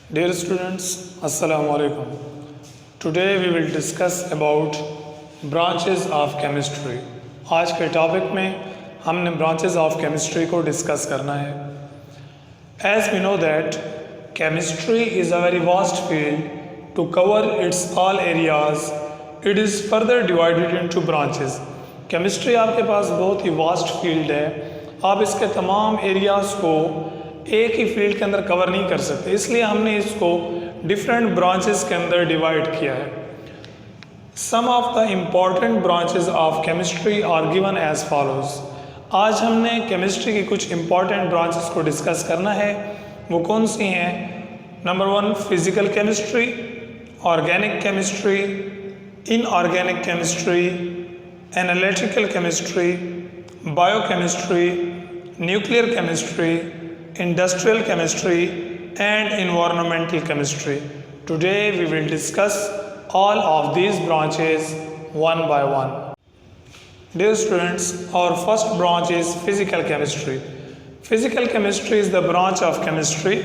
Dear students, Assalamu alaikum. Today we will discuss about branches of chemistry. आज के topic में हमने branches of chemistry को discuss करना है. As we know that chemistry is a very vast field. To cover its all areas, it is further divided into branches. Chemistry आपके पास बहुत ही vast field है. आप इसके तमाम एरियाज़ को एक ही फील्ड के अंदर कवर नहीं कर सकते, इसलिए हमने इसको डिफरेंट ब्रांचेस के अंदर डिवाइड किया है. Some of the important branches of chemistry are given as follows. आज हमने केमिस्ट्री की कुछ इम्पॉर्टेंट ब्रांचेस को डिस्कस करना है. वो कौन सी हैं? Number 1 physical chemistry, organic chemistry, inorganic chemistry, analytical chemistry, biochemistry, nuclear chemistry, industrial chemistry and environmental chemistry. Today we will discuss all of these branches one by one. Dear students, our first branch is physical chemistry. Physical chemistry is the branch of chemistry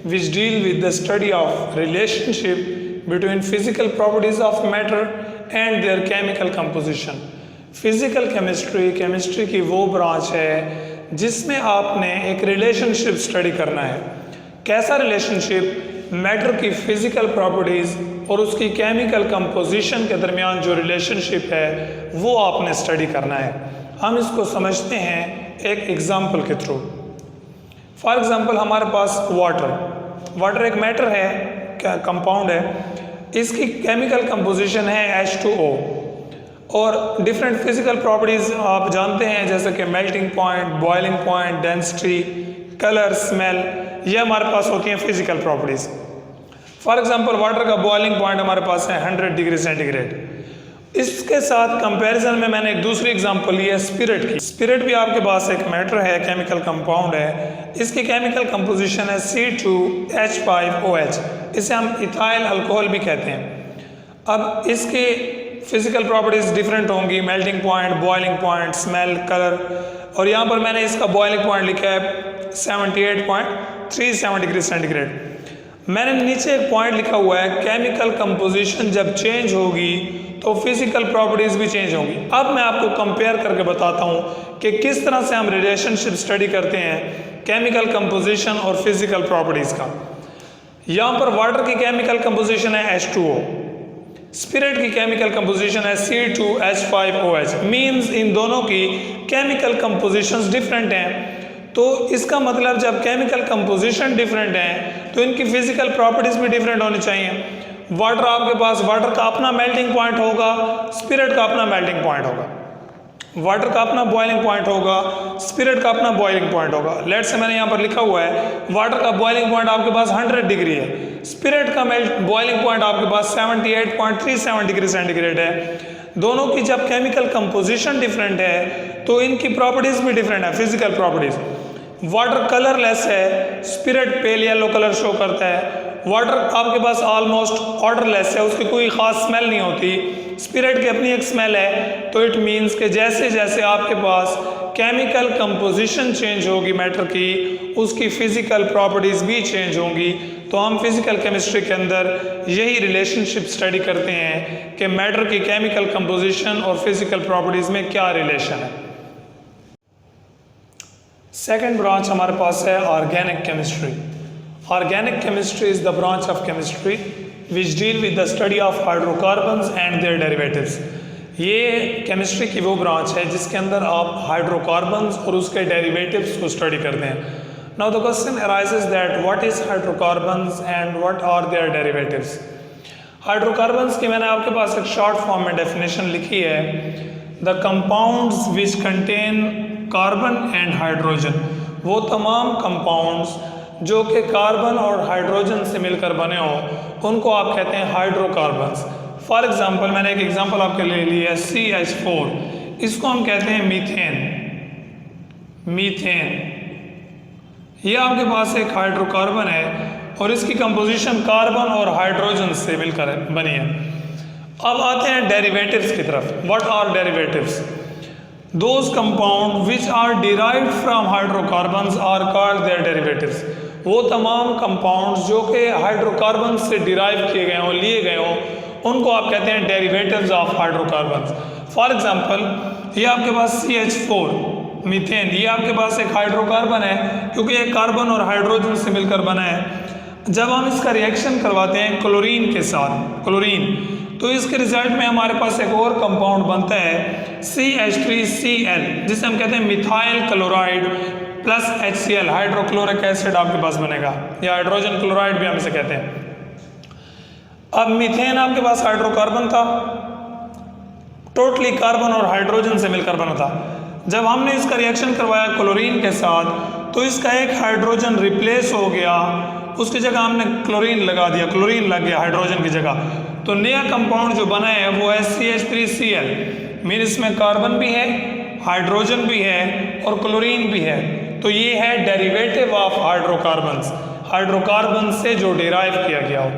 which deal with the study of relationship between physical properties of matter and their chemical composition. Physical chemistry chemistry की वो branch है जिसमें आपने एक relationship study करना है. कैसा relationship? Matter की फिजिकल प्रॉपर्टीज़ और उसकी केमिकल कंपोजिशन के दरमियान जो रिलेशनशिप है वो आपने स्टडी करना है. हम इसको समझते हैं एक एग्जांपल के थ्रू. फॉर एग्जांपल हमारे पास वाटर एक मैटर है, कंपाउंड है. इसकी केमिकल कंपोजिशन है H2O और डिफरेंट फिजिकल प्रॉपर्टीज़ आप जानते हैं जैसे कि melting point, boiling point, density, colour, smell, ये हमारे पास होती हैं physical properties. For example water का बॉइलिंग पॉइंट हमारे पास है 100 डिग्री सेंटीग्रेड. इसके साथ कंपैरिजन में मैंने एक दूसरी एग्जांपल ली है स्पिरिट की. स्पिरिट भी आपके पास एक मैटर है, केमिकल कंपाउंड है. इसकी केमिकल कंपोजिशन है C2H5OH. इसे हम इथाइल अल्कोहल भी कहते हैं. अब इसके फिजिकल प्रॉपर्टीज़ डिफरेंट होंगी, melting point, boiling point, smell, colour. और यहाँ पर मैंने इसका बॉइलिंग पॉइंट लिखा है 78.37 डिग्री सेंटीग्रेड. मैंने नीचे एक पॉइंट लिखा हुआ है केमिकल कंपोजिशन जब चेंज होगी तो फिजिकल प्रॉपर्टीज़ भी चेंज होंगी. अब मैं आपको कंपेयर करके बताता हूँ कि किस तरह से हम रिलेशनशिप स्टडी करते हैं केमिकल कंपोजिशन और फिजिकल प्रॉपर्टीज़ का. यहाँ पर वाटर की केमिकल कंपोजिशन है H2O, स्पिरिट की केमिकल कंपोजिशन है C2H5OH. मींस इन दोनों की केमिकल कंपोजिशंस डिफरेंट हैं. तो इसका मतलब जब केमिकल कंपोजिशन डिफरेंट हैं तो इनकी फिजिकल प्रॉपर्टीज़ भी डिफरेंट होनी चाहिए. वाटर आपके पास वाटर का अपना मेल्टिंग पॉइंट होगा, स्पिरिट का अपना मेल्टिंग पॉइंट होगा. वाटर का अपना बॉइलिंग पॉइंट होगा, स्पिरिट का अपना बॉइलिंग पॉइंट होगा. लेट्स से मैंने यहाँ पर लिखा हुआ है वाटर का बॉइलिंग पॉइंट आपके पास 100 डिग्री है, स्पिरिट का बॉइलिंग पॉइंट आपके पास 78.37 डिग्री सेंटीग्रेड है. दोनों की जब केमिकल कंपोजिशन डिफरेंट है तो इनकी प्रॉपर्टीज़ भी डिफरेंट है, फिजिकल प्रॉपर्टीज़. वाटर कलरलेस है, spirit pale yellow colour show करता है. वाटर आपके पास ऑलमोस्ट ऑर्डरलेस है, उसकी कोई ख़ास स्मेल नहीं होती. स्पिरिट की अपनी एक स्मेल है. तो इट मीन्स कि जैसे जैसे आपके पास केमिकल कंपोजिशन चेंज होगी मैटर की, उसकी फ़िज़िकल प्रॉपर्टीज़ भी चेंज होंगी. तो हम फिज़िकल केमिस्ट्री के अंदर यही रिलेशनशिप स्टडी करते हैं कि मैटर की केमिकल कंपोजिशन और फिज़िकल प्रॉपर्टीज़ में क्या रिलेशन है. सेकेंड ब्रांच हमारे पास है organic chemistry. Organic chemistry is the branch of chemistry which deal with the study of hydrocarbons and their derivatives. ये केमिस्ट्री की वो ब्रांच है जिसके अंदर आप हाइड्रोकार्बन्स और उसके डेरिवेटिव्स को स्टडी करते हैं. Now the question arises that what is hydrocarbons and what are their derivatives? Hydrocarbons की मैंने आपके पास एक शॉर्ट फॉर्म में डेफिनेशन लिखी है. The compounds which contain carbon and hydrogen. वो तमाम कंपाउंड्स जो कि कार्बन और हाइड्रोजन से मिलकर बने हों उनको आप कहते हैं हाइड्रोकार्बन्स. फॉर एग्जांपल मैंने एक एग्जांपल आपके लिए ली है CH4. इसको हम कहते हैं मीथेन. ये आपके पास एक हाइड्रोकार्बन है और इसकी कंपोजिशन कार्बन और हाइड्रोजन से मिलकर बनी है. अब आते हैं डेरिवेटिव्स की तरफ. What are derivatives? Those compounds which are derived from hydrocarbons are called their derivatives. वो तमाम कंपाउंड्स जो कि हाइड्रोकार्बन से डिराइव किए गए हों, लिए गए हों, उनको आप कहते हैं derivatives of hydrocarbon. For example, ये आपके पास CH4 मीथेन, ये आपके पास एक हाइड्रोकार्बन है क्योंकि ये कार्बन और हाइड्रोजन से मिलकर बना है। जब हम इसका रिएक्शन करवाते हैं क्लोरीन के साथ, क्लोरीन, तो इसके रिजल्ट में हमारे पास एक और कंपाउंड बनता है CH3Cl, जिसे हम कहते हैं methyl chloride plus HCl, hydrochloric acid आपके पास बनेगा, या हाइड्रोजन क्लोराइड भी हम इसे कहते हैं। अब मीथेन आपके पास हाइड्रोकार्बन था, टोटली कार्बन और हाइड्रोजन से मिलकर बना था। जब हमने इसका रिएक्शन करवाया क्लोरीन के साथ, तो इसका एक हाइड्रोजन रिप्लेस हो गया, उसकी जगह हमने क्लोरीन लगा दिया, क्लोरीन लग गया हाइड्रोजन की जगह, तो नया कंपाउंड जो बना है वो है CH3Cl। मीन इसमें कार्बन भी है, हाइड्रोजन भी है और क्लोरीन भी है। तो ये है डेरिवेटिव ऑफ हाइड्रोकार्बन्स, हाइड्रोकार्बन से जो डिराइव किया गया हो।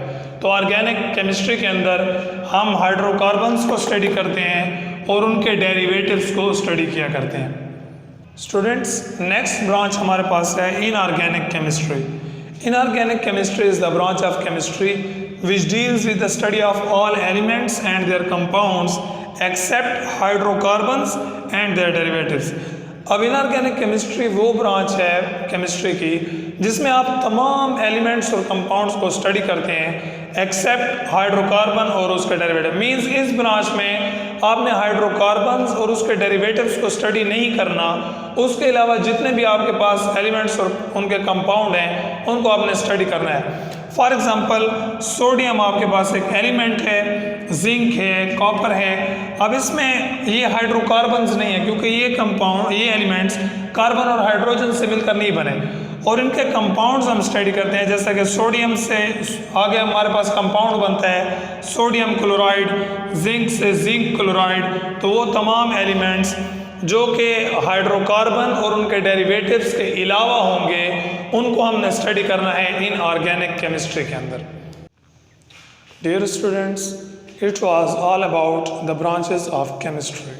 तो ऑर्गेनिक केमिस्ट्री के अंदर हम हाइड्रोकार्बन्स को स्टडी करते हैं और उनके डेरिवेटिव्स को स्टडी किया करते हैं। स्टूडेंट्स, नेक्स्ट ब्रांच हमारे पास है inorganic chemistry. Inorganic chemistry is the branch of chemistry which deals with the study of all elements and their compounds except hydrocarbons and their derivatives. अब इनऑर्गेनिक केमिस्ट्री वो branch है chemistry की जिसमें आप तमाम elements और कंपाउंड्स को study करते हैं एक्सेप्ट हाइड्रोकार्बन और उसके डेरिवेटिव। मींस इस ब्रांच में आपने हाइड्रोकार्बन्स और उसके डेरिवेटिव्स को स्टडी नहीं करना, उसके अलावा जितने भी आपके पास एलिमेंट्स और उनके कंपाउंड हैं उनको आपने स्टडी करना है। फॉर एग्जांपल, सोडियम आपके पास एक एलिमेंट है, जिंक है, कॉपर है। अब इसमें ये हाइड्रोकार्बन्स नहीं है क्योंकि ये कंपाउंड, ये एलिमेंट्स कार्बन और हाइड्रोजन से मिलकर नहीं बने, और इनके कंपाउंड्स हम स्टडी करते हैं। जैसा कि सोडियम से आगे हमारे पास कंपाउंड बनता है सोडियम क्लोराइड, जिंक से जिंक क्लोराइड। तो वो तमाम एलिमेंट्स जो कि हाइड्रोकार्बन और उनके डेरिवेटिव्स के अलावा होंगे उनको हमने स्टडी करना है इन ऑर्गेनिक केमिस्ट्री के अंदर। Dear students, it was all about the branches of chemistry.